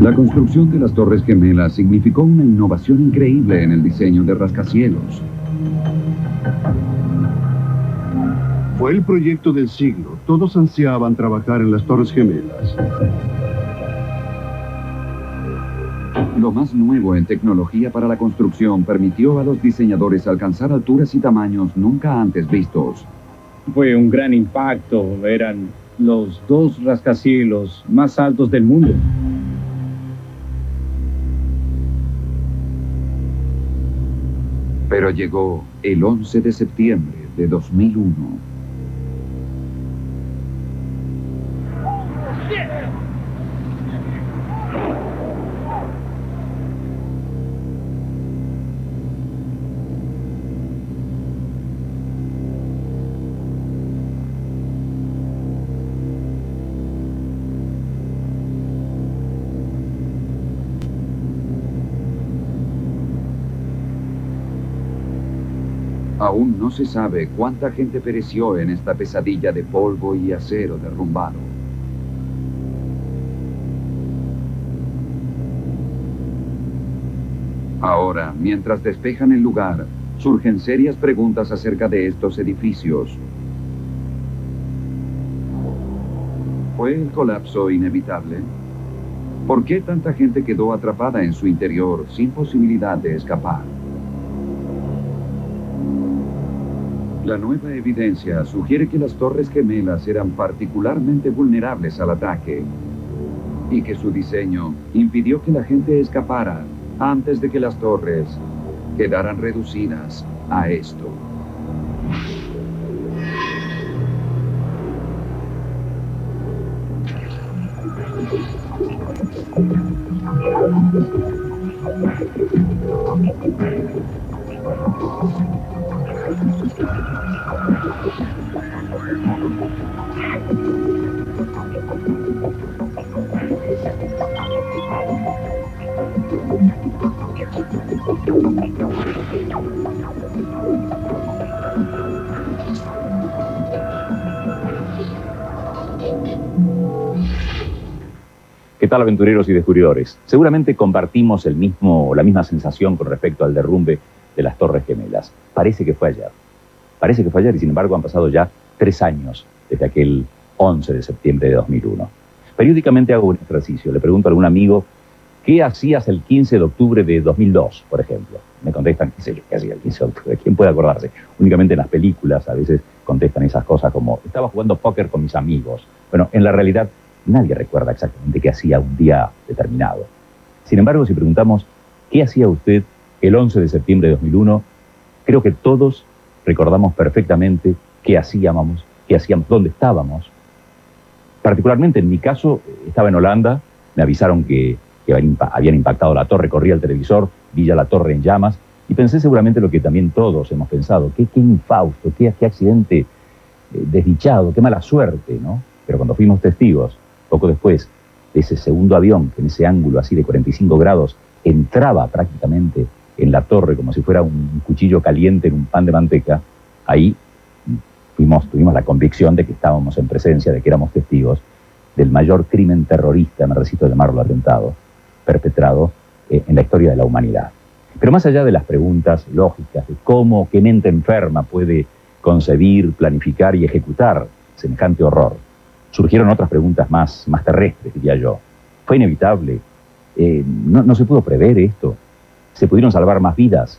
La construcción de las Torres Gemelas significó una innovación increíble en el diseño de rascacielos. Fue el proyecto del siglo. Todos ansiaban trabajar en las Torres Gemelas. Lo más nuevo en tecnología para la construcción permitió a los diseñadores alcanzar alturas y tamaños nunca antes vistos. Fue un gran impacto. Eran los 2 rascacielos más altos del mundo. Pero llegó el 11 de septiembre de 2001. Aún no se sabe cuánta gente pereció en esta pesadilla de polvo y acero derrumbado. Ahora, mientras despejan el lugar, surgen serias preguntas acerca de estos edificios. ¿Fue el colapso inevitable? ¿Por qué tanta gente quedó atrapada en su interior sin posibilidad de escapar? La nueva evidencia sugiere que las Torres Gemelas eran particularmente vulnerables al ataque y que su diseño impidió que la gente escapara antes de que las torres quedaran reducidas a esto. ¿Qué tal, aventureros y descubridores? Seguramente compartimos la misma sensación con respecto al derrumbe de las Torres Gemelas. Parece que fue ayer. Parece que fue ayer y sin embargo han pasado ya 3 años desde aquel 11 de septiembre de 2001. Periódicamente hago un ejercicio. Le pregunto a algún amigo, ¿qué hacías el 15 de octubre de 2002, por ejemplo? Me contestan, qué sé yo, ¿qué hacía el 15 de octubre? ¿Quién puede acordarse? Únicamente en las películas a veces contestan esas cosas como, estaba jugando póker con mis amigos. Bueno, en la realidad nadie recuerda exactamente qué hacía un día determinado. Sin embargo, si preguntamos, ¿qué hacía usted el 11 de septiembre de 2001? Creo que todos recordamos perfectamente qué hacíamos, dónde estábamos. Particularmente en mi caso, estaba en Holanda, me avisaron que habían impactado la torre, corría el televisor, vi ya la torre en llamas, y pensé seguramente lo que también todos hemos pensado, qué infausto, qué accidente desdichado, qué mala suerte, ¿no? Pero cuando fuimos testigos, poco después de ese segundo avión, que en ese ángulo así de 45 grados, entraba prácticamente en la torre como si fuera un cuchillo caliente en un pan de manteca, ahí tuvimos la convicción de que estábamos en presencia, de que éramos testigos del mayor crimen terrorista, me resisto a llamarlo atentado, perpetrado en la historia de la humanidad. Pero más allá de las preguntas lógicas de cómo, qué mente enferma puede concebir, planificar y ejecutar semejante horror, surgieron otras preguntas más terrestres, diría yo. ¿Fue inevitable? ¿No se pudo prever esto? ¿Se pudieron salvar más vidas?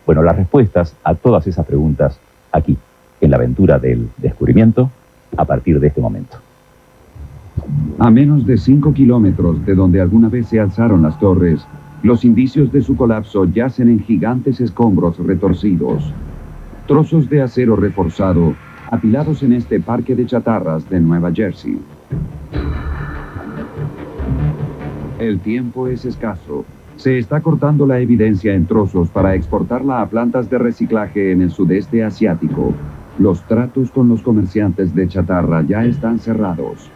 Bueno, las respuestas a todas esas preguntas aquí, en la aventura del descubrimiento, a partir de este momento. A menos de 5 kilómetros de donde alguna vez se alzaron las torres, los indicios de su colapso yacen en gigantes escombros retorcidos. Trozos de acero reforzado apilados en este parque de chatarras de Nueva Jersey. El tiempo es escaso. Se está cortando la evidencia en trozos para exportarla a plantas de reciclaje en el sudeste asiático. Los tratos con los comerciantes de chatarra ya están cerrados.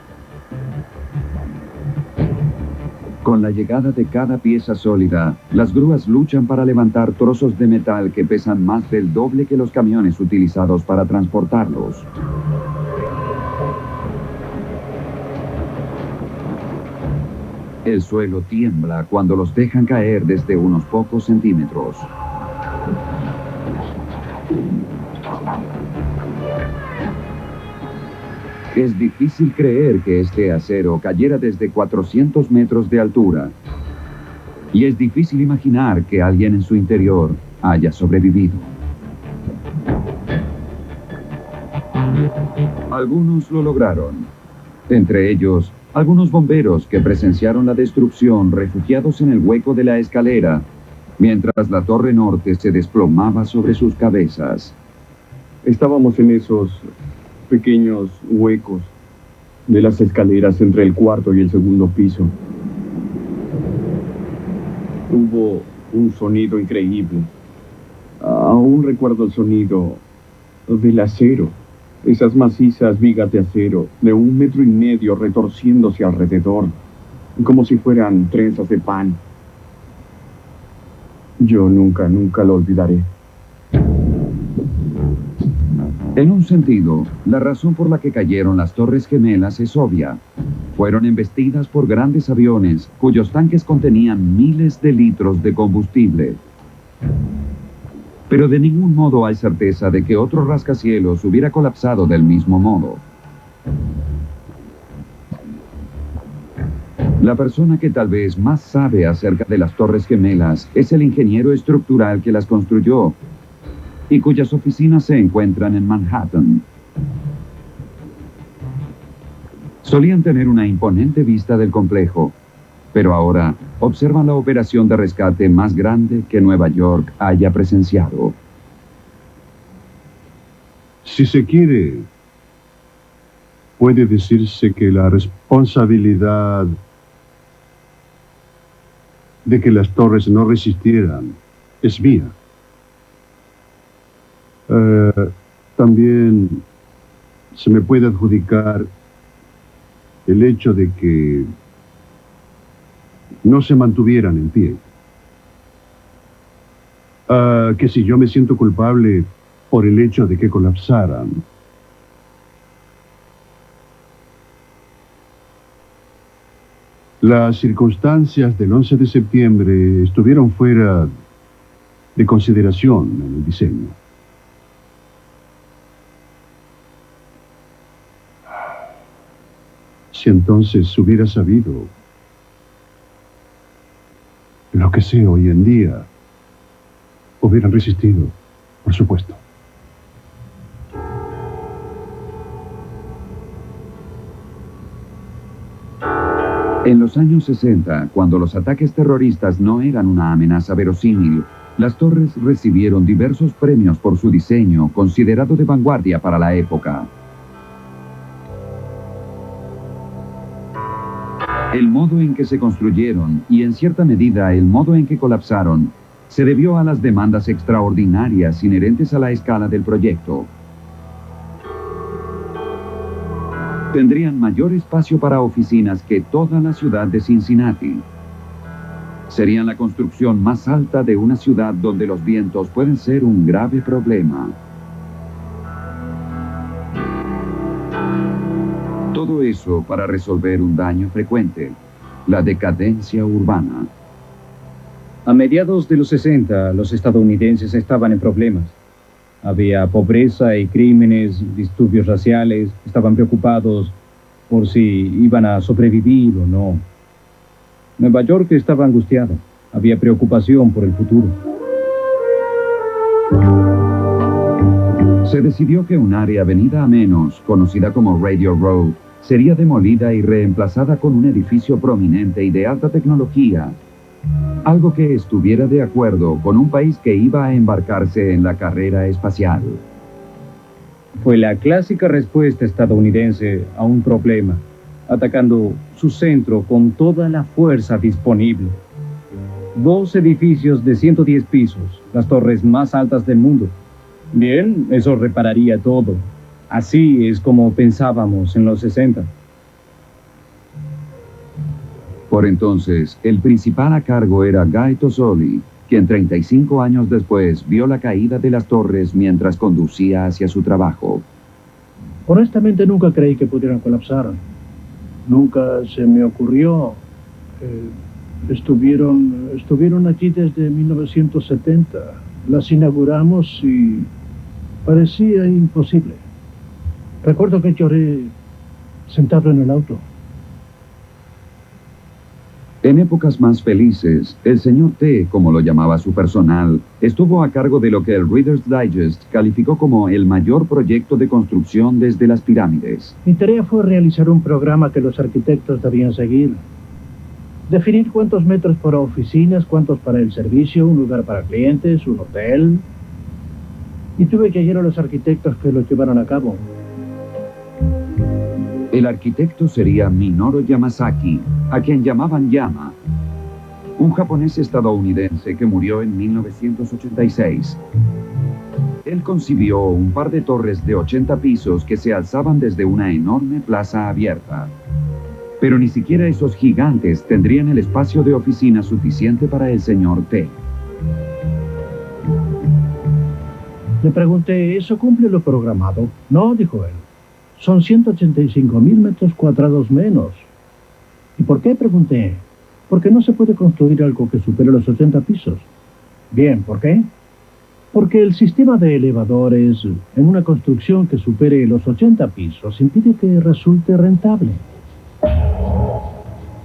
Con la llegada de cada pieza sólida, las grúas luchan para levantar trozos de metal que pesan más del doble que los camiones utilizados para transportarlos. El suelo tiembla cuando los dejan caer desde unos pocos centímetros. Es difícil creer que este acero cayera desde 400 metros de altura. Y es difícil imaginar que alguien en su interior haya sobrevivido. Algunos lo lograron. Entre ellos, algunos bomberos que presenciaron la destrucción refugiados en el hueco de la escalera, mientras la torre norte se desplomaba sobre sus cabezas. Estábamos en esos pequeños huecos de las escaleras entre el cuarto y el segundo piso. Hubo un sonido increíble. Aún recuerdo el sonido del acero. Esas macizas vigas de acero de 1,5 metros retorciéndose alrededor, como si fueran trenzas de pan. Yo nunca lo olvidaré. En un sentido, la razón por la que cayeron las Torres Gemelas es obvia. Fueron embestidas por grandes aviones cuyos tanques contenían miles de litros de combustible. Pero de ningún modo hay certeza de que otro rascacielos hubiera colapsado del mismo modo. La persona que tal vez más sabe acerca de las Torres Gemelas es el ingeniero estructural que las construyó y cuyas oficinas se encuentran en Manhattan. Solían tener una imponente vista del complejo, pero ahora observan la operación de rescate más grande que Nueva York haya presenciado. Si se quiere, puede decirse que la responsabilidad de que las torres no resistieran es mía. También se me puede adjudicar el hecho de que no se mantuvieran en pie. Que si yo me siento culpable por el hecho de que colapsaran. Las circunstancias del 11 de septiembre estuvieron fuera de consideración en el diseño. Si entonces hubiera sabido lo que sé hoy en día, hubieran resistido, por supuesto. En los años 60, cuando los ataques terroristas no eran una amenaza verosímil, las torres recibieron diversos premios por su diseño, considerado de vanguardia para la época. El modo en que se construyeron y, en cierta medida, el modo en que colapsaron se debió a las demandas extraordinarias inherentes a la escala del proyecto. Tendrían mayor espacio para oficinas que toda la ciudad de Cincinnati. Serían la construcción más alta de una ciudad donde los vientos pueden ser un grave problema. Todo eso para resolver un daño frecuente, la decadencia urbana. A mediados de los 60, los estadounidenses estaban en problemas. Había pobreza y crímenes, disturbios raciales, estaban preocupados por si iban a sobrevivir o no. Nueva York estaba angustiada, había preocupación por el futuro. Se decidió que un área venida a menos, conocida como Radio Row, sería demolida y reemplazada con un edificio prominente y de alta tecnología. Algo que estuviera de acuerdo con un país que iba a embarcarse en la carrera espacial. Fue la clásica respuesta estadounidense a un problema, atacando su centro con toda la fuerza disponible. 2 edificios de 110 pisos, las torres más altas del mundo. Bien, eso repararía todo. Así es como pensábamos en los 60. Por entonces, el principal a cargo era Guy Tozzoli, quien 35 años después vio la caída de las torres mientras conducía hacia su trabajo. Honestamente nunca creí que pudieran colapsar. Nunca se me ocurrió Estuvieron aquí desde 1970. Las inauguramos y parecía imposible. Recuerdo que lloré sentado en el auto. En épocas más felices, el señor T, como lo llamaba su personal, estuvo a cargo de lo que el Reader's Digest calificó como el mayor proyecto de construcción desde las pirámides. Mi tarea fue realizar un programa que los arquitectos debían seguir. Definir cuántos metros para oficinas, cuántos para el servicio, un lugar para clientes, un hotel. Y tuve que guiar a los arquitectos que lo llevaran a cabo. El arquitecto sería Minoru Yamasaki, a quien llamaban Yama, un japonés estadounidense que murió en 1986. Él concibió un par de torres de 80 pisos que se alzaban desde una enorme plaza abierta. Pero ni siquiera esos gigantes tendrían el espacio de oficina suficiente para el señor T. Le pregunté, ¿eso cumple lo programado? No, dijo él. Son 185.000 metros cuadrados menos. ¿Y por qué? Pregunté. Porque no se puede construir algo que supere los 80 pisos. Bien, ¿por qué? Porque el sistema de elevadores en una construcción que supere los 80 pisos impide que resulte rentable.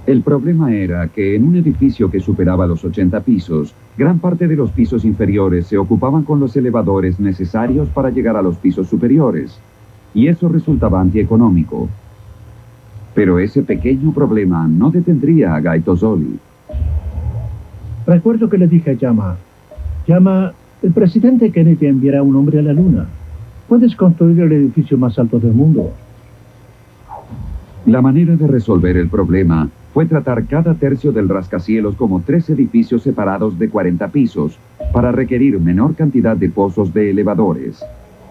El problema era que en un edificio que superaba los 80 pisos, gran parte de los pisos inferiores se ocupaban con los elevadores necesarios para llegar a los pisos superiores, y eso resultaba antieconómico. Pero ese pequeño problema no detendría a Gaitozoli. Recuerdo que le dije a Yama, el presidente Kennedy enviará un hombre a la luna. Puedes construir el edificio más alto del mundo. La manera de resolver el problema fue tratar cada tercio del rascacielos como 3 edificios separados de 40 pisos para requerir menor cantidad de pozos de elevadores.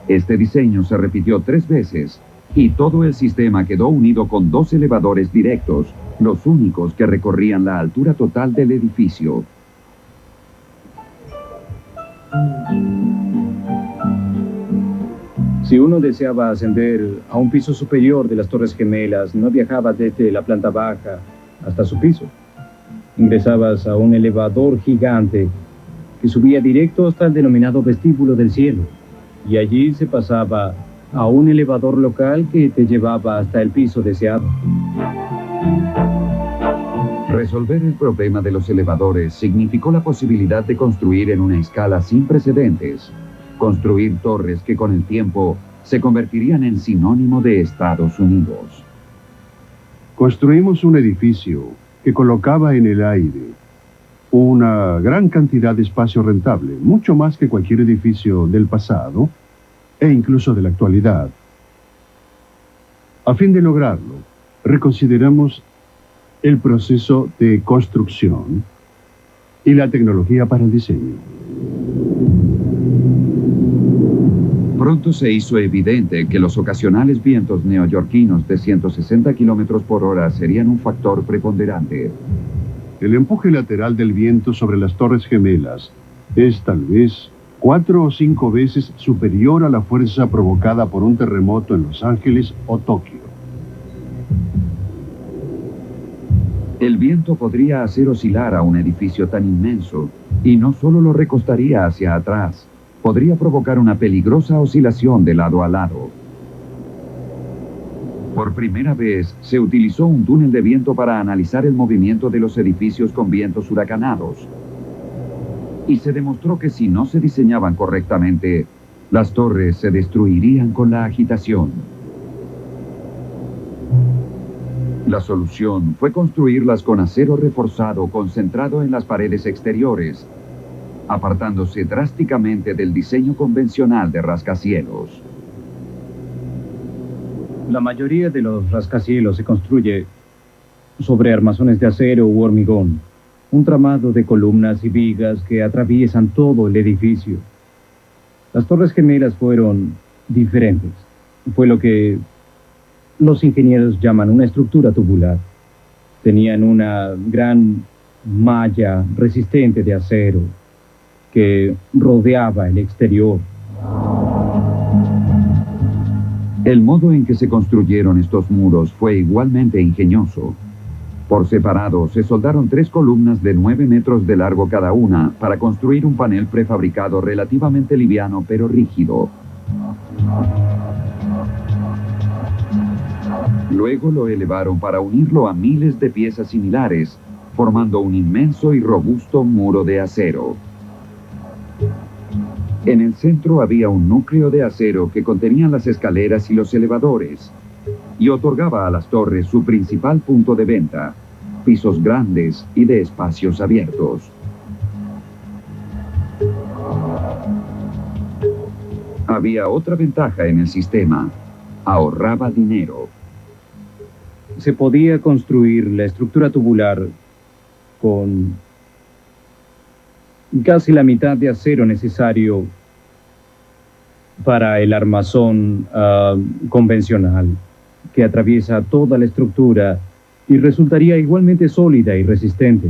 Este diseño se repitió 3 veces y todo el sistema quedó unido con 2 elevadores directos, los únicos que recorrían la altura total del edificio. Si uno deseaba ascender a un piso superior de las Torres Gemelas, no viajaba desde la planta baja hasta su piso. Ingresabas a un elevador gigante que subía directo hasta el denominado vestíbulo del cielo, y allí se pasaba a un elevador local que te llevaba hasta el piso deseado. Resolver el problema de los elevadores significó la posibilidad de construir en una escala sin precedentes. Construir torres que con el tiempo se convertirían en sinónimo de Estados Unidos. Construimos un edificio que colocaba en el aire una gran cantidad de espacio rentable, mucho más que cualquier edificio del pasado e incluso de la actualidad. A fin de lograrlo, reconsideramos el proceso de construcción y la tecnología para el diseño. Pronto se hizo evidente que los ocasionales vientos neoyorquinos de 160 kilómetros por hora serían un factor preponderante. El empuje lateral del viento sobre las Torres Gemelas es tal vez 4 o 5 veces superior a la fuerza provocada por un terremoto en Los Ángeles o Tokio. El viento podría hacer oscilar a un edificio tan inmenso, y no solo lo recostaría hacia atrás, podría provocar una peligrosa oscilación de lado a lado. Por primera vez, se utilizó un túnel de viento para analizar el movimiento de los edificios con vientos huracanados. Y se demostró que si no se diseñaban correctamente, las torres se destruirían con la agitación. La solución fue construirlas con acero reforzado concentrado en las paredes exteriores, apartándose drásticamente del diseño convencional de rascacielos. La mayoría de los rascacielos se construye sobre armazones de acero u hormigón, un tramado de columnas y vigas que atraviesan todo el edificio. Las Torres Gemelas fueron diferentes. Fue lo que los ingenieros llaman una estructura tubular. Tenían una gran malla resistente de acero que rodeaba el exterior. El modo en que se construyeron estos muros fue igualmente ingenioso. Por separado, se soldaron 3 columnas de 9 metros de largo cada una para construir un panel prefabricado relativamente liviano pero rígido. Luego lo elevaron para unirlo a miles de piezas similares, formando un inmenso y robusto muro de acero. En el centro había un núcleo de acero que contenía las escaleras y los elevadores, y otorgaba a las torres su principal punto de venta, pisos grandes y de espacios abiertos. Había otra ventaja en el sistema: ahorraba dinero. Se podía construir la estructura tubular con casi la mitad de acero necesario para el armazón convencional, que atraviesa toda la estructura y resultaría igualmente sólida y resistente.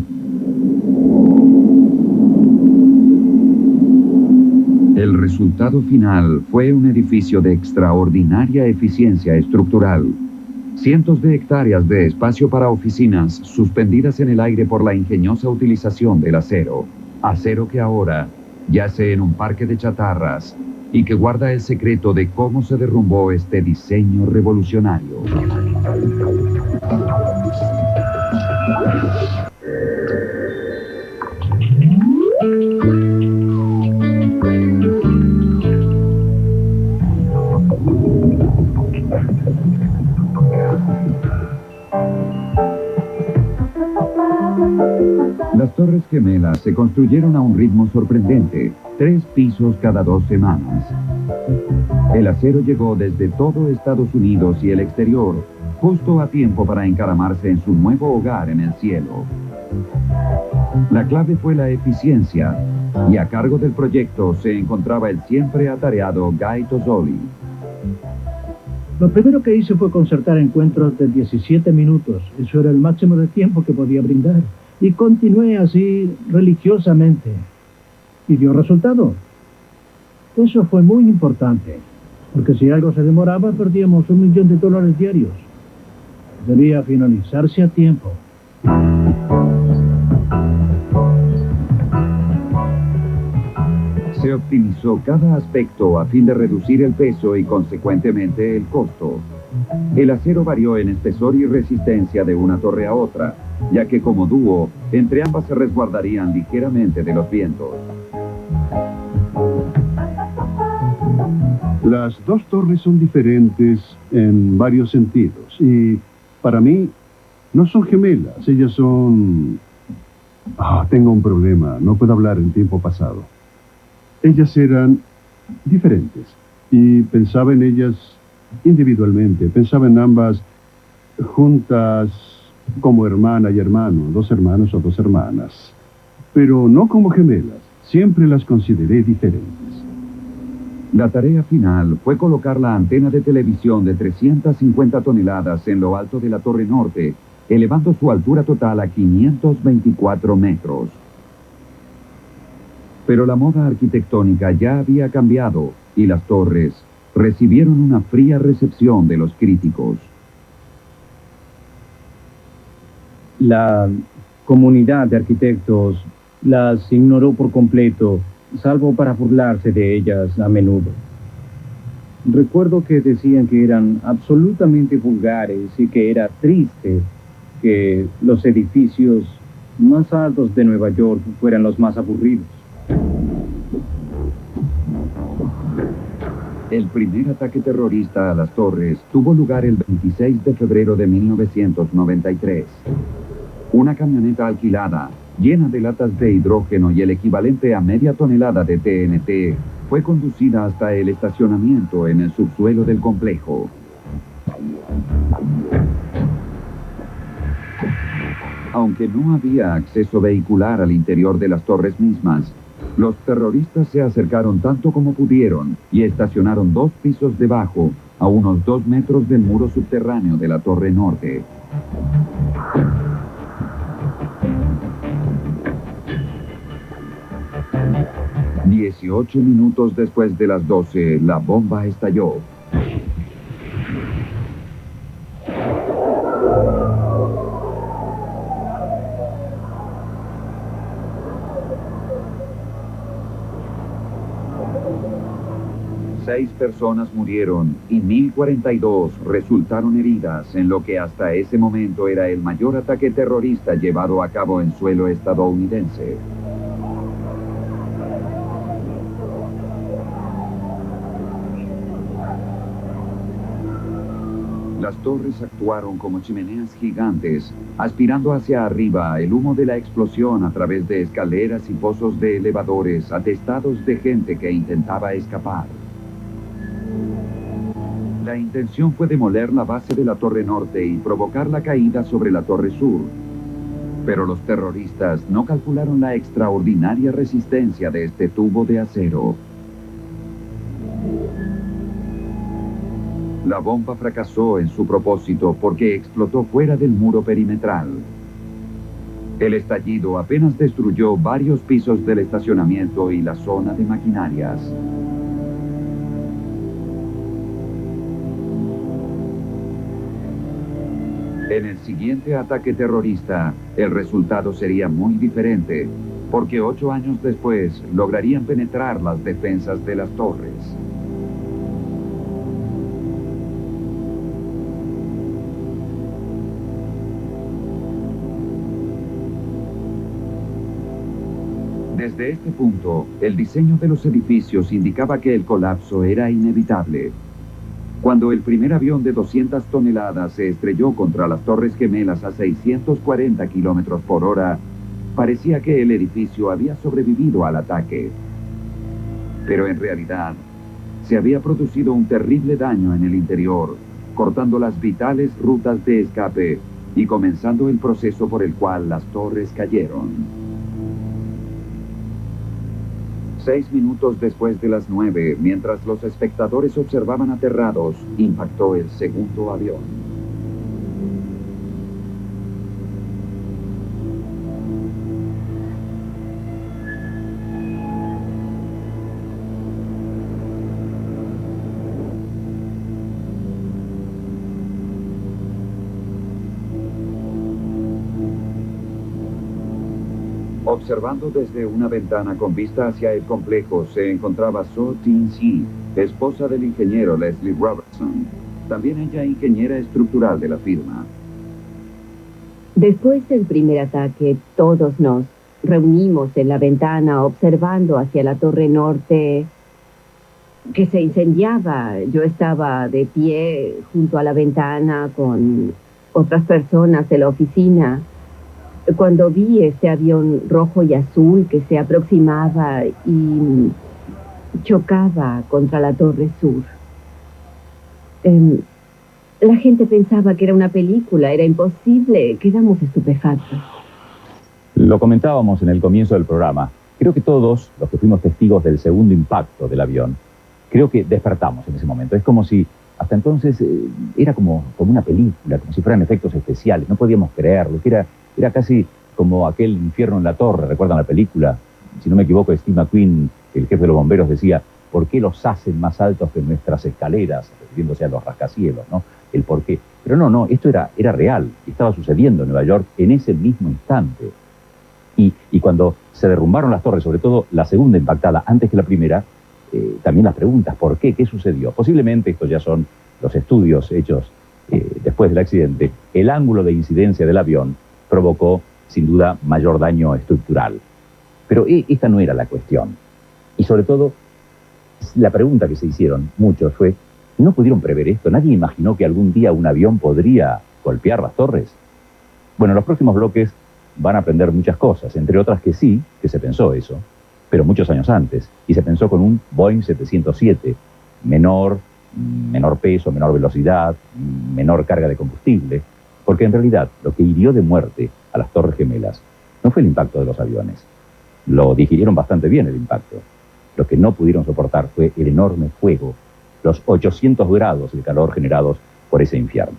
El resultado final fue un edificio de extraordinaria eficiencia estructural. Cientos de hectáreas de espacio para oficinas suspendidas en el aire por la ingeniosa utilización del acero. Acero que ahora yace en un parque de chatarras y que guarda el secreto de cómo se derrumbó este diseño revolucionario. Las Torres Gemelas se construyeron a un ritmo sorprendente, 3 pisos cada 2 semanas. El acero llegó desde todo Estados Unidos y el exterior, justo a tiempo para encaramarse en su nuevo hogar en el cielo. La clave fue la eficiencia, y a cargo del proyecto se encontraba el siempre atareado Guy Tozzoli. Lo primero que hice fue concertar encuentros de 17 minutos. Eso era el máximo de tiempo que podía brindar. Y continué así religiosamente. Y dio resultado. Eso fue muy importante, porque si algo se demoraba, perdíamos $1 millón diarios. Debía finalizarse a tiempo. Se optimizó cada aspecto a fin de reducir el peso y consecuentemente el costo. El acero varió en espesor y resistencia de una torre a otra, ya que como dúo, entre ambas se resguardarían ligeramente de los vientos. Las 2 torres son diferentes en varios sentidos y, para mí, no son gemelas. Ellas son... tengo un problema. No puedo hablar en tiempo pasado. Ellas eran diferentes y pensaba en ellas individualmente. Pensaba en ambas juntas como hermana y hermano, 2 hermanos o 2 hermanas. Pero no como gemelas. Siempre las consideré diferentes. La tarea final fue colocar la antena de televisión de 350 toneladas en lo alto de la Torre Norte, elevando su altura total a 524 metros. Pero la moda arquitectónica ya había cambiado y las torres recibieron una fría recepción de los críticos. La comunidad de arquitectos las ignoró por completo, salvo para burlarse de ellas a menudo. Recuerdo que decían que eran absolutamente vulgares y que era triste que los edificios más altos de Nueva York fueran los más aburridos. El primer ataque terrorista a las torres tuvo lugar el 26 de febrero de 1993. Una camioneta alquilada, llena de latas de hidrógeno y el equivalente a media tonelada de TNT, fue conducida hasta el estacionamiento en el subsuelo del complejo. Aunque no había acceso vehicular al interior de las torres mismas, los terroristas se acercaron tanto como pudieron y estacionaron 2 pisos debajo, a unos 2 metros del muro subterráneo de la Torre Norte. «18 minutos después de las 12, la bomba estalló. 6 personas murieron y 1042 resultaron heridas en lo que hasta ese momento era el mayor ataque terrorista llevado a cabo en suelo estadounidense. Las torres actuaron como chimeneas gigantes, aspirando hacia arriba el humo de la explosión a través de escaleras y pozos de elevadores atestados de gente que intentaba escapar. La intención fue demoler la base de la Torre Norte y provocar la caída sobre la Torre Sur. Pero los terroristas no calcularon la extraordinaria resistencia de este tubo de acero. La bomba fracasó en su propósito porque explotó fuera del muro perimetral. El estallido apenas destruyó varios pisos del estacionamiento y la zona de maquinarias. En el siguiente ataque terrorista, el resultado sería muy diferente, porque 8 años después lograrían penetrar las defensas de las torres. Desde este punto, el diseño de los edificios indicaba que el colapso era inevitable. Cuando el primer avión de 200 toneladas se estrelló contra las Torres Gemelas a 640 kilómetros por hora, parecía que el edificio había sobrevivido al ataque. Pero en realidad, se había producido un terrible daño en el interior, cortando las vitales rutas de escape y comenzando el proceso por el cual las torres cayeron. 6 minutos después de las 9, mientras los espectadores observaban aterrados, impactó el segundo avión. Observando desde una ventana con vista hacia el complejo se encontraba So Tin-Hsi, esposa del ingeniero Leslie Robertson, también ella ingeniera estructural de la firma. Después del primer ataque, todos nos reunimos en la ventana observando hacia la Torre Norte que se incendiaba. Yo estaba de pie junto a la ventana con otras personas de la oficina cuando vi este avión rojo y azul que se aproximaba y chocaba contra la Torre Sur. La gente pensaba que era una película, era imposible, quedamos estupefactos. Lo comentábamos en el comienzo del programa. Creo que todos los que fuimos testigos del segundo impacto del avión, creo que despertamos en ese momento. Es como si hasta entonces era como una película, como si fueran efectos especiales, no podíamos creerlo, que era casi como aquel infierno en la torre. ¿Recuerdan la película? Si no me equivoco, Steve McQueen, el jefe de los bomberos, decía: ¿por qué los hacen más altos que nuestras escaleras? Refiriéndose a los rascacielos, ¿no? El por qué. Pero no, esto era real, estaba sucediendo en Nueva York en ese mismo instante. Y cuando se derrumbaron las torres, sobre todo la segunda impactada, antes que la primera, también las preguntas, ¿por qué? ¿Qué sucedió? Posiblemente, estos ya son los estudios hechos después del accidente, el ángulo de incidencia del avión provocó, sin duda, mayor daño estructural. Pero esta no era la cuestión. Y sobre todo, la pregunta que se hicieron muchos fue: ¿no pudieron prever esto? ¿Nadie imaginó que algún día un avión podría golpear las torres? Bueno, en los próximos bloques van a aprender muchas cosas, entre otras que sí, que se pensó eso, pero muchos años antes. Y se pensó con un Boeing 707, menor peso, menor velocidad, menor carga de combustible, porque en realidad lo que hirió de muerte a las Torres Gemelas no fue el impacto de los aviones. Lo digirieron bastante bien el impacto. Lo que no pudieron soportar fue el enorme fuego, los 800 grados de calor generados por ese infierno.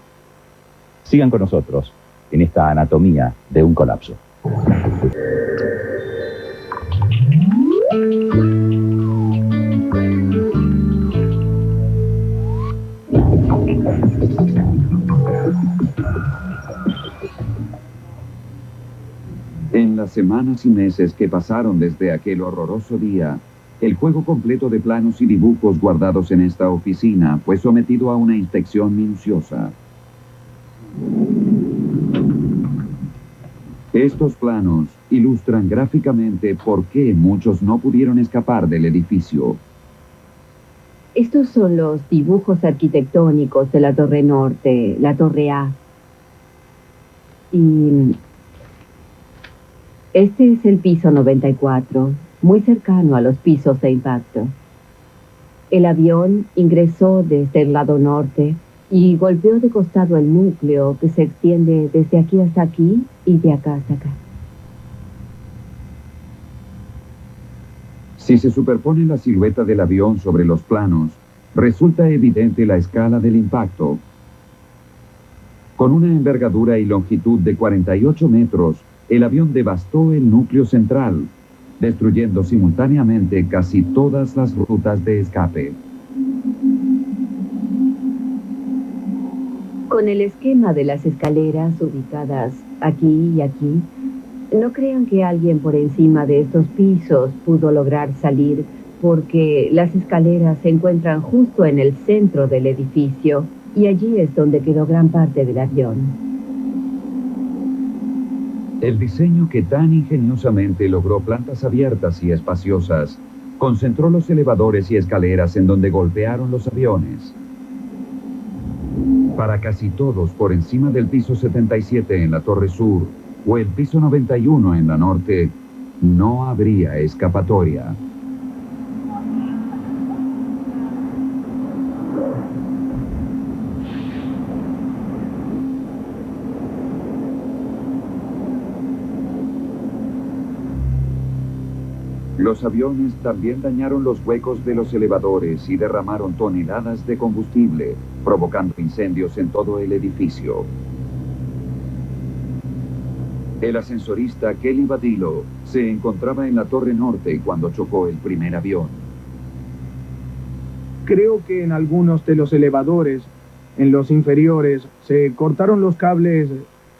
Sigan con nosotros en esta anatomía de un colapso. En las semanas y meses que pasaron desde aquel horroroso día, El juego completo de planos y dibujos guardados en esta oficina fue sometido a una inspección minuciosa. Estos planos ilustran gráficamente por qué muchos no pudieron escapar del edificio. Estos son los dibujos arquitectónicos de la Torre Norte, la Torre A. Y este es el piso 94, muy cercano a los pisos de impacto. El avión ingresó desde el lado norte y golpeó de costado el núcleo que se extiende desde aquí hasta aquí y de acá hasta acá. Si se superpone la silueta del avión sobre los planos, resulta evidente la escala del impacto. Con una envergadura y longitud de 48 metros, el avión devastó el núcleo central, destruyendo simultáneamente casi todas las rutas de escape. Con el esquema de las escaleras ubicadas aquí y aquí, no crean que alguien por encima de estos pisos pudo lograr salir, porque las escaleras se encuentran justo en el centro del edificio y allí es donde quedó gran parte del avión. El diseño que tan ingeniosamente logró plantas abiertas y espaciosas concentró los elevadores y escaleras en donde golpearon los aviones. Para casi todos por encima del piso 77 en la Torre Sur o el piso 91 en la Norte, no habría escapatoria. Los aviones también dañaron los huecos de los elevadores y derramaron toneladas de combustible, provocando incendios en todo el edificio. El ascensorista Kelly Badillo se encontraba en la Torre Norte cuando chocó el primer avión. Creo que en algunos de los elevadores, en los inferiores, se cortaron los cables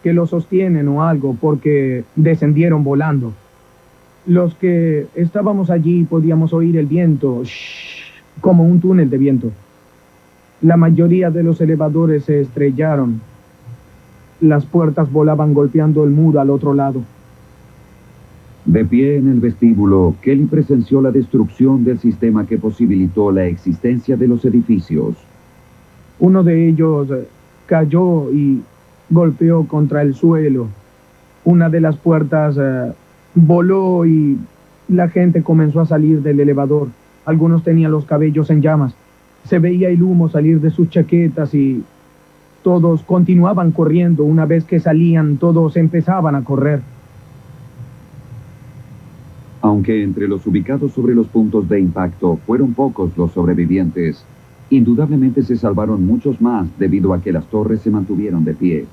que los sostienen o algo porque descendieron volando. Los que estábamos allí podíamos oír el viento, como un túnel de viento. La mayoría de los elevadores se estrellaron. Las puertas volaban golpeando el muro al otro lado. De pie en el vestíbulo, Kelly presenció la destrucción del sistema que posibilitó la existencia de los edificios. Uno de ellos cayó y golpeó contra el suelo. Una de las puertas voló y la gente comenzó a salir del elevador. Algunos tenían los cabellos en llamas. Se veía el humo salir de sus chaquetas y todos continuaban corriendo. Una vez que salían, todos empezaban a correr. Aunque entre los ubicados sobre los puntos de impacto fueron pocos los sobrevivientes, indudablemente se salvaron muchos más debido a que las torres se mantuvieron de pie.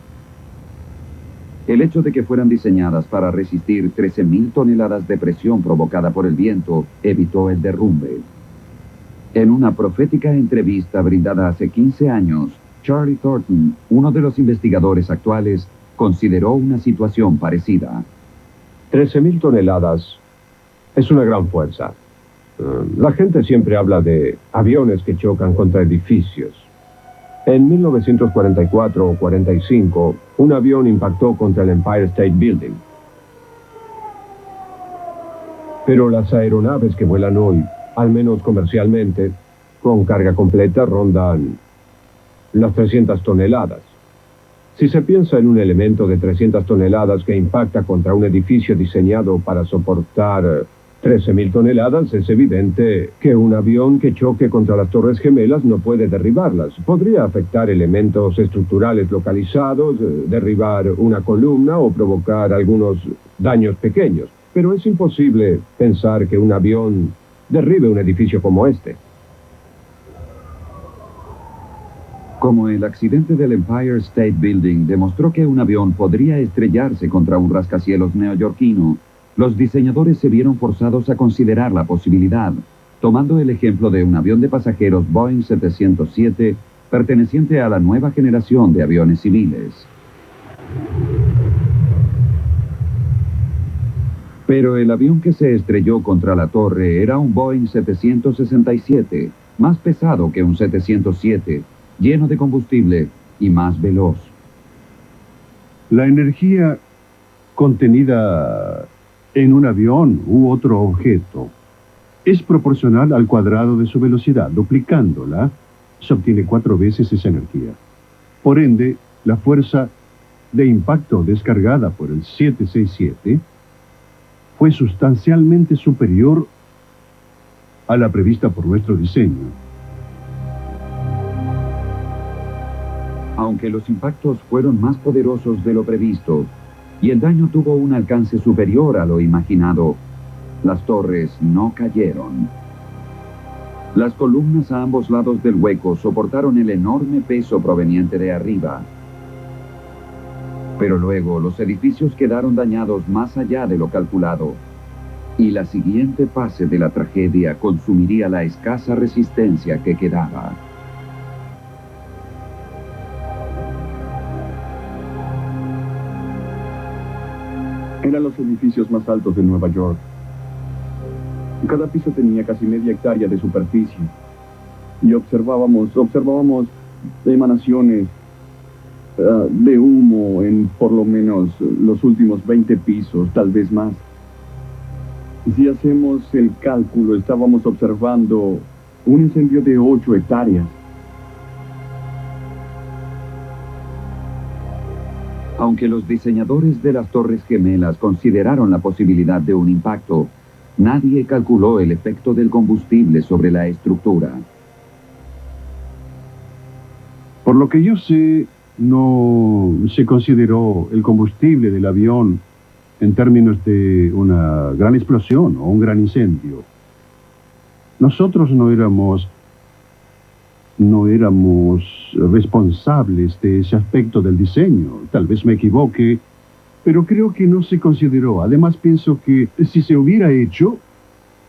El hecho de que fueran diseñadas para resistir 13.000 toneladas de presión provocada por el viento evitó el derrumbe. En una profética entrevista brindada hace 15 años, Charlie Thornton, uno de los investigadores actuales, consideró una situación parecida. 13.000 toneladas es una gran fuerza. La gente siempre habla de aviones que chocan contra edificios. En 1944 o 45, un avión impactó contra el Empire State Building. Pero las aeronaves que vuelan hoy, al menos comercialmente, con carga completa, rondan las 300 toneladas. Si se piensa en un elemento de 300 toneladas que impacta contra un edificio diseñado para soportar 13.000 toneladas, es evidente que un avión que choque contra las Torres Gemelas no puede derribarlas. Podría afectar elementos estructurales localizados, derribar una columna o provocar algunos daños pequeños. Pero es imposible pensar que un avión derribe un edificio como este. Como el accidente del Empire State Building demostró que un avión podría estrellarse contra un rascacielos neoyorquino, los diseñadores se vieron forzados a considerar la posibilidad, tomando el ejemplo de un avión de pasajeros Boeing 707 perteneciente a la nueva generación de aviones civiles. Pero el avión que se estrelló contra la torre era un Boeing 767, más pesado que un 707, lleno de combustible y más veloz. La energía contenida en un avión u otro objeto es proporcional al cuadrado de su velocidad. Duplicándola, se obtiene 4 veces esa energía. Por ende, la fuerza de impacto descargada por el 767 fue sustancialmente superior a la prevista por nuestro diseño. Aunque los impactos fueron más poderosos de lo previsto y el daño tuvo un alcance superior a lo imaginado, las torres no cayeron. Las columnas a ambos lados del hueco soportaron el enorme peso proveniente de arriba. Pero luego los edificios quedaron dañados más allá de lo calculado, y la siguiente fase de la tragedia consumiría la escasa resistencia que quedaba. Eran los edificios más altos de Nueva York. Cada piso tenía casi media hectárea de superficie. Y observábamos emanaciones de humo en por lo menos los últimos 20 pisos, tal vez más. Si hacemos el cálculo, estábamos observando un incendio de 8 hectáreas. Aunque los diseñadores de las Torres Gemelas consideraron la posibilidad de un impacto, nadie calculó el efecto del combustible sobre la estructura. Por lo que yo sé, no se consideró el combustible del avión en términos de una gran explosión o un gran incendio. Nosotros no éramos responsables de ese aspecto del diseño. Tal vez me equivoque, pero creo que no se consideró. Además, pienso que si se hubiera hecho,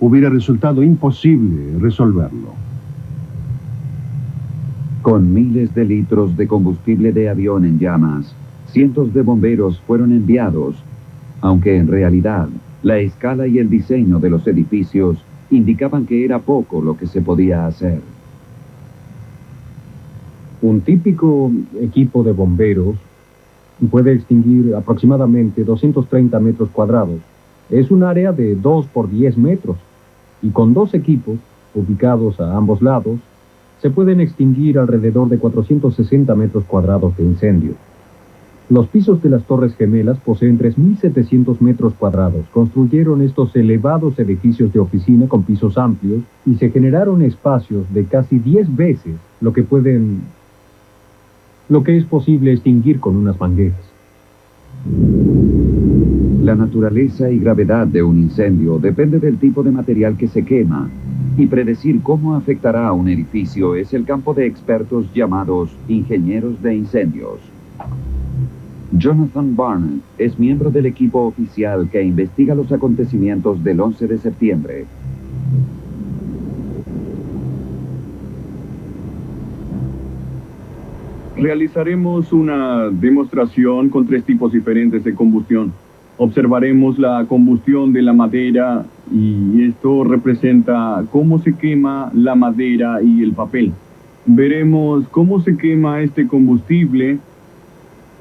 hubiera resultado imposible resolverlo. Con miles de litros de combustible de avión en llamas, cientos de bomberos fueron enviados, aunque en realidad la escala y el diseño de los edificios indicaban que era poco lo que se podía hacer. Un típico equipo de bomberos puede extinguir aproximadamente 230 metros cuadrados. Es un área de 2 por 10 metros, y con 2 equipos, ubicados a ambos lados, se pueden extinguir alrededor de 460 metros cuadrados de incendio. Los pisos de las Torres Gemelas poseen 3.700 metros cuadrados. Construyeron estos elevados edificios de oficina con pisos amplios y se generaron espacios de casi 10 veces lo que es posible extinguir con unas mangueras. La naturaleza y gravedad de un incendio depende del tipo de material que se quema, y predecir cómo afectará a un edificio es el campo de expertos llamados ingenieros de incendios. Jonathan Barnett es miembro del equipo oficial que investiga los acontecimientos del 11 de septiembre. Realizaremos una demostración con 3 tipos diferentes de combustión. Observaremos la combustión de la madera, y esto representa cómo se quema la madera y el papel. Veremos cómo se quema este combustible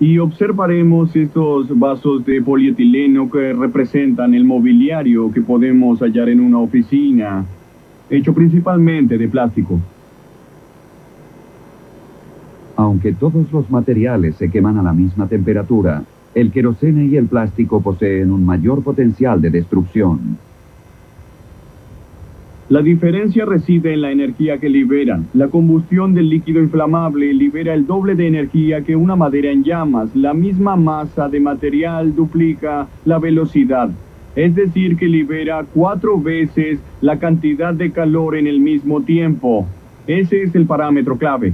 y observaremos estos vasos de polietileno que representan el mobiliario que podemos hallar en una oficina, hecho principalmente de plástico. Aunque todos los materiales se queman a la misma temperatura, el queroseno y el plástico poseen un mayor potencial de destrucción. La diferencia reside en la energía que liberan. La combustión del líquido inflamable libera el doble de energía que una madera en llamas. La misma masa de material duplica la velocidad. Es decir, que libera 4 veces la cantidad de calor en el mismo tiempo. Ese es el parámetro clave.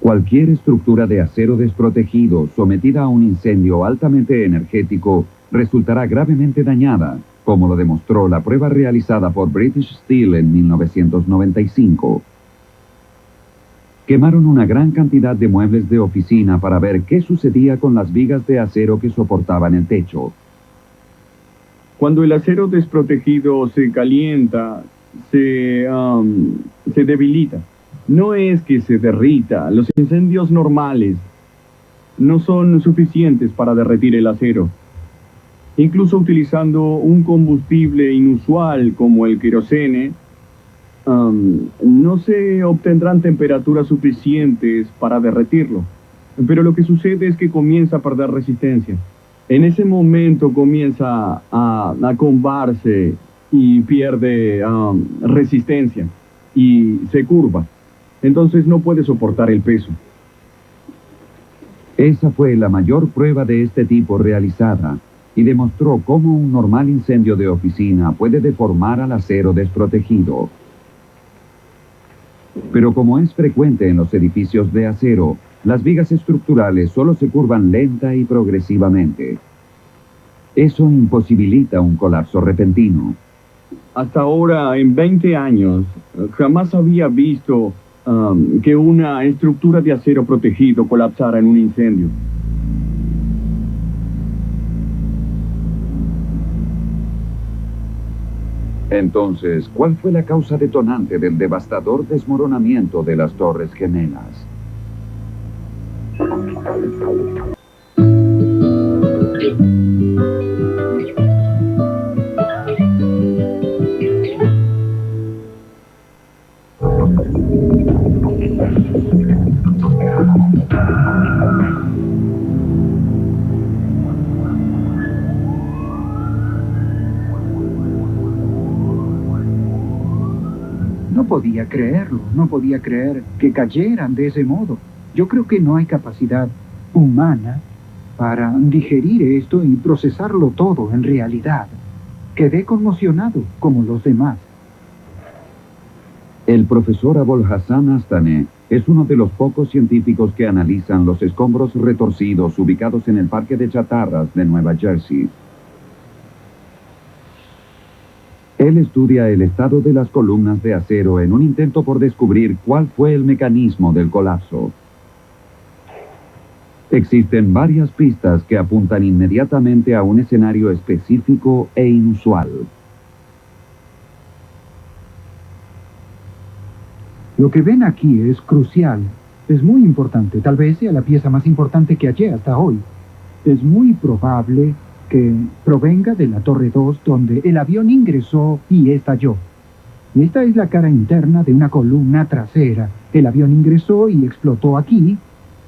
Cualquier estructura de acero desprotegido sometida a un incendio altamente energético resultará gravemente dañada, como lo demostró la prueba realizada por British Steel en 1995. Quemaron una gran cantidad de muebles de oficina para ver qué sucedía con las vigas de acero que soportaban el techo. Cuando el acero desprotegido se calienta, se debilita. No es que se derrita. Los incendios normales no son suficientes para derretir el acero. Incluso utilizando un combustible inusual como el querosene, no se obtendrán temperaturas suficientes para derretirlo. Pero lo que sucede es que comienza a perder resistencia. En ese momento comienza a combarse y pierde resistencia y se curva. Entonces no puede soportar el peso. Esa fue la mayor prueba de este tipo realizada y demostró cómo un normal incendio de oficina puede deformar al acero desprotegido. Pero como es frecuente en los edificios de acero, las vigas estructurales solo se curvan lenta y progresivamente. Eso imposibilita un colapso repentino. Hasta ahora, en 20 años, jamás había visto que una estructura de acero protegido colapsara en un incendio. Entonces, ¿cuál fue la causa detonante del devastador desmoronamiento de las Torres Gemelas? No podía creer que cayeran de ese modo. Yo creo que no hay capacidad humana para digerir esto y procesarlo todo en realidad. Quedé conmocionado como los demás. El profesor Abul Hassan Astaneh es uno de los pocos científicos que analizan los escombros retorcidos ubicados en el Parque de Chatarras de Nueva Jersey. Él estudia el estado de las columnas de acero en un intento por descubrir cuál fue el mecanismo del colapso. Existen varias pistas que apuntan inmediatamente a un escenario específico e inusual. Lo que ven aquí es crucial, es muy importante, tal vez sea la pieza más importante que hallé hasta hoy. Es muy probable que provenga de la Torre 2 donde el avión ingresó y estalló. Esta es la cara interna de una columna trasera. El avión ingresó y explotó aquí,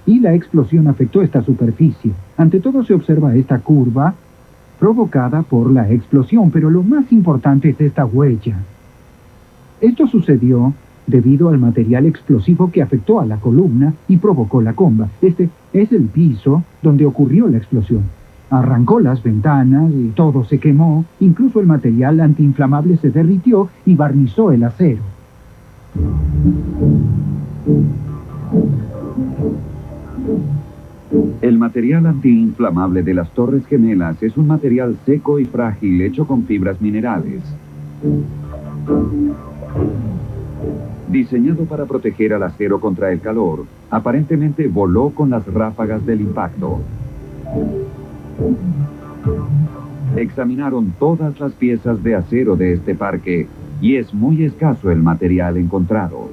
y la explosión afectó esta superficie. Ante todo se observa esta curva provocada por la explosión, pero lo más importante es esta huella. Esto sucedió debido al material explosivo que afectó a la columna y provocó la comba. Este es el piso donde ocurrió la explosión. Arrancó las ventanas y todo se quemó, incluso el material antiinflamable se derritió y barnizó el acero. El material antiinflamable de las Torres Gemelas es un material seco y frágil hecho con fibras minerales. Diseñado para proteger al acero contra el calor, aparentemente voló con las ráfagas del impacto. Examinaron todas las piezas de acero de este parque y es muy escaso el material encontrado.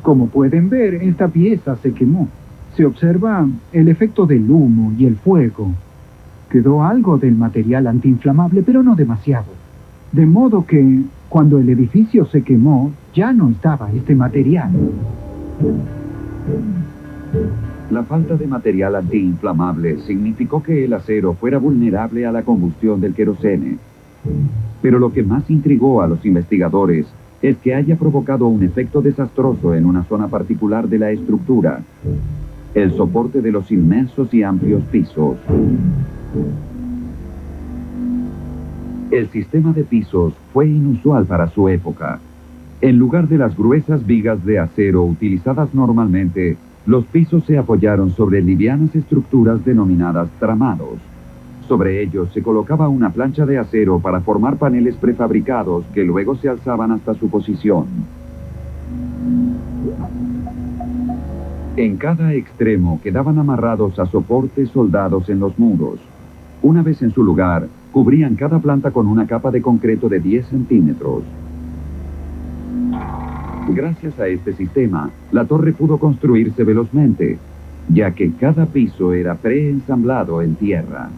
Como pueden ver, esta pieza se quemó. Se observa el efecto del humo y el fuego. Quedó algo del material antiinflamable, pero no demasiado. De modo que, cuando el edificio se quemó, ya no estaba este material. La falta de material antiinflamable significó que el acero fuera vulnerable a la combustión del querosene. Pero lo que más intrigó a los investigadores es que haya provocado un efecto desastroso en una zona particular de la estructura, el soporte de los inmensos y amplios pisos. El sistema de pisos fue inusual para su época. En lugar de las gruesas vigas de acero utilizadas normalmente, los pisos se apoyaron sobre livianas estructuras denominadas tramados. Sobre ellos se colocaba una plancha de acero para formar paneles prefabricados que luego se alzaban hasta su posición. En cada extremo quedaban amarrados a soportes soldados en los muros. Una vez en su lugar, cubrían cada planta con una capa de concreto de 10 centímetros. Gracias a este sistema, la torre pudo construirse velozmente, ya que cada piso era preensamblado en tierra.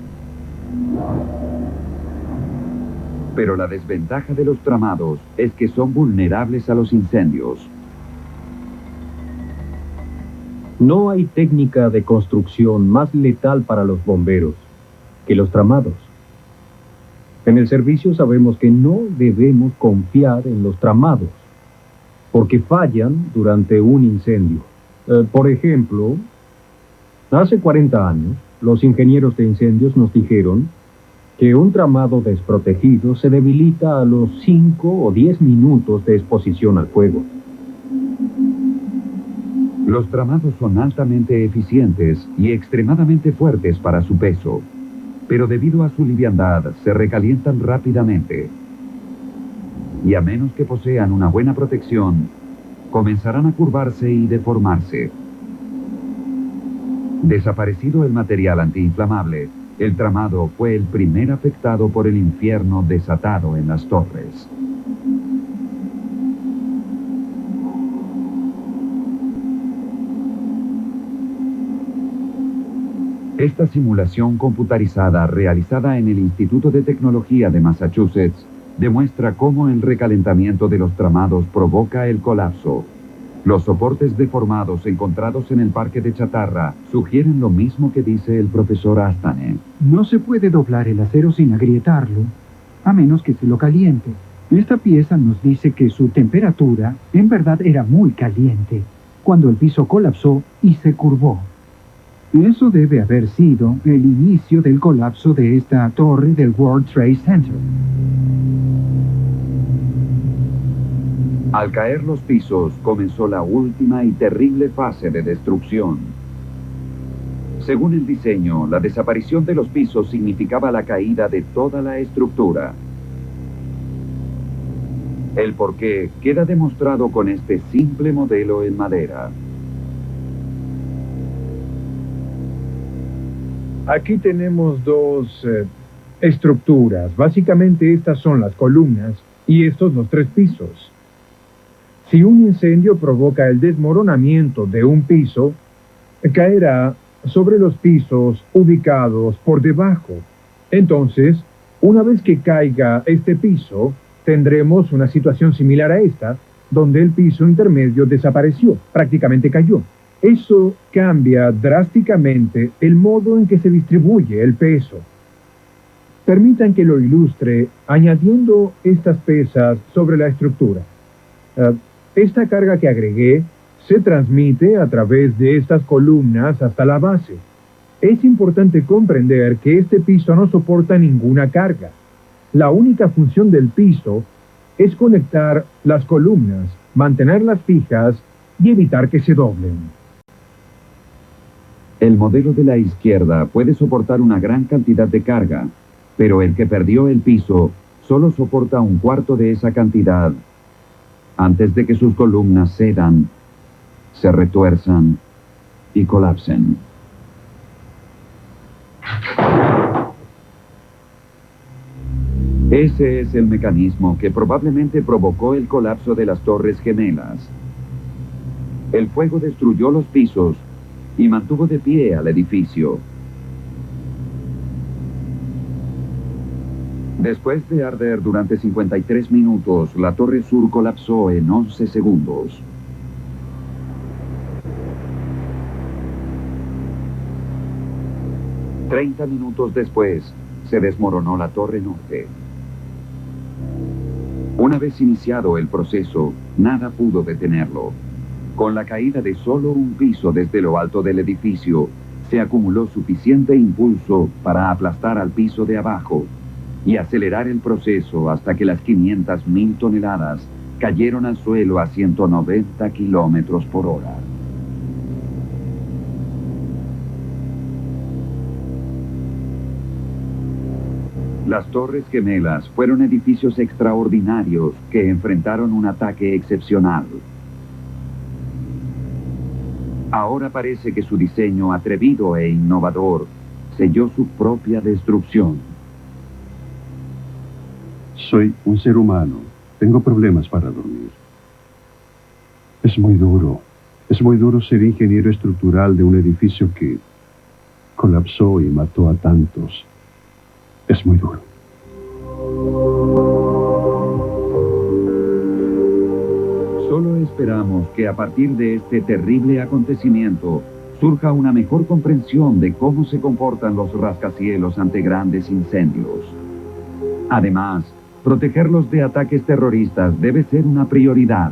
Pero la desventaja de los tramados es que son vulnerables a los incendios. No hay técnica de construcción más letal para los bomberos que los tramados. En el servicio sabemos que no debemos confiar en los tramados, porque fallan durante un incendio. Por ejemplo, hace 40 años, los ingenieros de incendios nos dijeron que un tramado desprotegido se debilita a los 5 o 10 minutos de exposición al fuego. Los tramados son altamente eficientes y extremadamente fuertes para su peso, pero debido a su liviandad se recalientan rápidamente. Y a menos que posean una buena protección, comenzarán a curvarse y deformarse. Desaparecido el material antiinflamable, el tramado fue el primer afectado por el infierno desatado en las torres. Esta simulación computarizada realizada en el Instituto de Tecnología de Massachusetts demuestra cómo el recalentamiento de los tramados provoca el colapso. Los soportes deformados encontrados en el parque de chatarra sugieren lo mismo que dice el profesor Astane. No se puede doblar el acero sin agrietarlo, a menos que se lo caliente. Esta pieza nos dice que su temperatura en verdad era muy caliente cuando el piso colapsó y se curvó. Eso debe haber sido el inicio del colapso de esta torre del World Trade Center. Al caer los pisos, comenzó la última y terrible fase de destrucción. Según el diseño, la desaparición de los pisos significaba la caída de toda la estructura. El porqué queda demostrado con este simple modelo en madera. Aquí tenemos dos estructuras. Básicamente estas son las columnas y estos los 3 pisos. Si un incendio provoca el desmoronamiento de un piso, caerá sobre los pisos ubicados por debajo. Entonces, una vez que caiga este piso, tendremos una situación similar a esta, donde el piso intermedio desapareció, prácticamente cayó. Eso cambia drásticamente el modo en que se distribuye el peso. Permitan que lo ilustre añadiendo estas pesas sobre la estructura. Esta carga que agregué se transmite a través de estas columnas hasta la base. Es importante comprender que este piso no soporta ninguna carga. La única función del piso es conectar las columnas, mantenerlas fijas y evitar que se doblen. El modelo de la izquierda puede soportar una gran cantidad de carga, pero el que perdió el piso solo soporta 1/4 de esa cantidad antes de que sus columnas cedan, se retuerzan y colapsen. Ese es el mecanismo que probablemente provocó el colapso de las Torres Gemelas. El fuego destruyó los pisos y mantuvo de pie al edificio. Después de arder durante 53 minutos, la Torre Sur colapsó en 11 segundos. «30 minutos después, se desmoronó la Torre Norte. Una vez iniciado el proceso, nada pudo detenerlo. Con la caída de solo un piso desde lo alto del edificio, se acumuló suficiente impulso para aplastar al piso de abajo y acelerar el proceso hasta que las 500.000 toneladas cayeron al suelo a 190 kilómetros por hora. Las Torres Gemelas fueron edificios extraordinarios que enfrentaron un ataque excepcional. Ahora parece que su diseño atrevido e innovador selló su propia destrucción. Soy un ser humano. Tengo problemas para dormir. Es muy duro. Es muy duro ser ingeniero estructural de un edificio que colapsó y mató a tantos. Es muy duro. Solo esperamos que a partir de este terrible acontecimiento surja una mejor comprensión de cómo se comportan los rascacielos ante grandes incendios. Además, protegerlos de ataques terroristas debe ser una prioridad.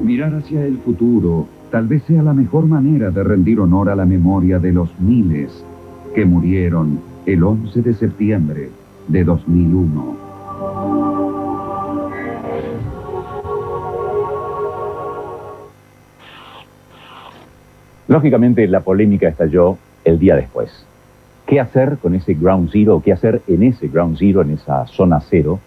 Mirar hacia el futuro tal vez sea la mejor manera de rendir honor a la memoria de los miles que murieron el 11 de septiembre de 2001. Lógicamente, la polémica estalló el día después. ¿Qué hacer con ese ground zero? ¿Qué hacer en ese ground zero, en esa zona cero?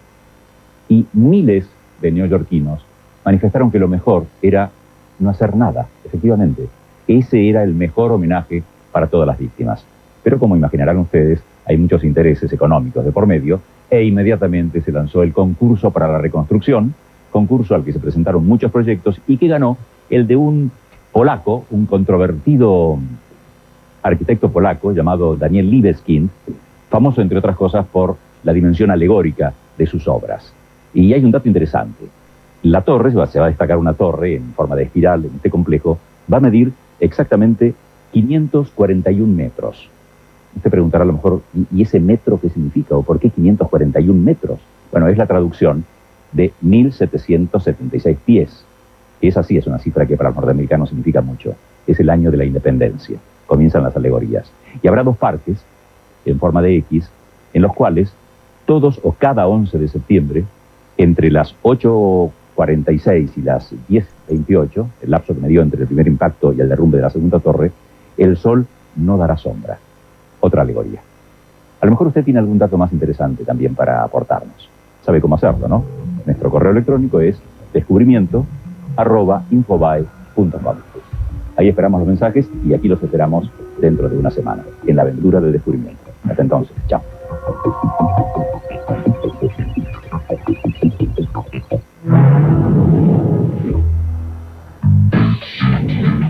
Y miles de neoyorquinos manifestaron que lo mejor era no hacer nada, efectivamente. Ese era el mejor homenaje para todas las víctimas. Pero como imaginarán ustedes, hay muchos intereses económicos de por medio, e inmediatamente se lanzó el concurso para la reconstrucción, concurso al que se presentaron muchos proyectos y que ganó el de un polaco, un controvertido arquitecto polaco llamado Daniel Libeskind, famoso entre otras cosas por la dimensión alegórica de sus obras. Y hay un dato interesante. La torre, se va a destacar una torre en forma de espiral en este complejo, va a medir exactamente 541 metros. Usted preguntará a lo mejor, ¿y ese metro qué significa? ¿O por qué 541 metros? Bueno, es la traducción de 1776 pies. Y es así, es una cifra que para los norteamericanos significa mucho. Es el año de la independencia. Comienzan las alegorías. Y habrá dos parques, en forma de X, en los cuales todos o cada 11 de septiembre, entre las 8:46 y las 10:28, el lapso que me dio entre el primer impacto y el derrumbe de la segunda torre, el sol no dará sombra. Otra alegoría. A lo mejor usted tiene algún dato más interesante también para aportarnos. Sabe cómo hacerlo, ¿no? Nuestro correo electrónico es descubrimiento@infobae.com. Ahí esperamos los mensajes y aquí los esperamos dentro de una semana, en la aventura del descubrimiento. Hasta entonces, chao.